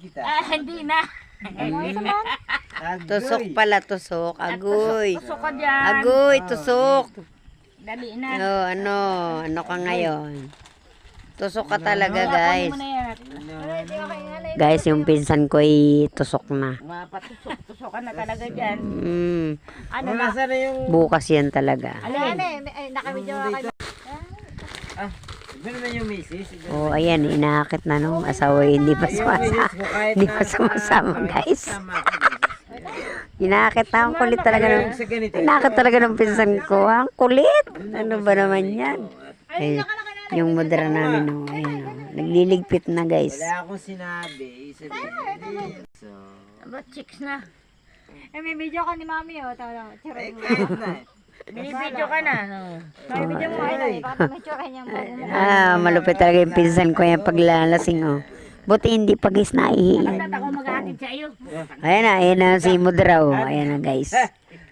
kita. Hindi na. Tusok pala, tusok. Agoy. Tusok ka dyan. Agoy, tusok. Dali na. Ano ka ngayon? Tusok ka talaga, guys. Ano mo na yan? Guys, yung pinsan ko ay tusok na. Mapatusok ka na talaga dyan. Ano na? Nasa na yung... Bukas yan talaga. Alin? Nakamidyo ka kayo. Gano'n na yung misis. Oh, ayan, inaakit na nung asawa. Hindi pa sumasama. Hindi pa sumasama, guys. Inaakit na. Ang kulit talaga ng... Inaakit talaga ng pinsan ko. Ang kulit. Ano ba naman yan? Ay, yung mudra namin, oh. Ayan, oh. Nagliligpit na, guys. Wala akong sinabi. Sabihin. So... About chicks na. May video ka ni Mami, oh. Tawag. Ay, kahit na. Binibidyo ka na. No? May video mo kayo, eh. Baka may tsura kanyang Malupit talaga yung pinsan ko yan paglalasing, oh. Buti hindi pa, guys, naihiin. Basta't ako maghatid sa iyo. Ayan na si mudra, oh. Ayan na, guys.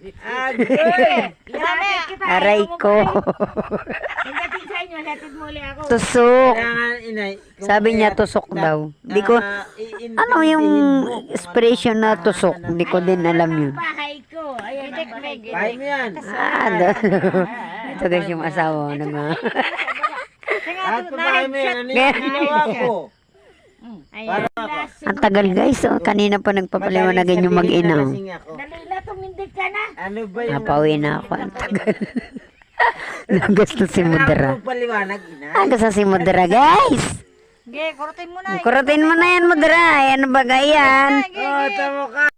Agoy! Ihatid kita. Aray ko. Pagdating sa inyo, hatid mo ulit ako. Tusok. Kailangan, inay. Sabi niya tusok daw. Di ko, ano yung expression na tusok? Hindi ko din alam yun. Bahay ko. Ayan ang bahay ko. Pahay mo yan. Ito guys yung asawa. At pahay mo yan. Ano yung ginawa ko? Ayan. Ang tagal guys. Oh. Kanina pa nagpapaliwanagan yung mag-ina. Oh. Dali na, tumindig ka na. Ano ba yung... Napawi na ako. Ang tagal. Nagas na si Mudra. Ano paliwanag, ina? Nagas na si Mudra guys. Sige, kurutin mo na. Kurutin mo na yan Mudra. Ayan ba yan? Oh, tamo ka.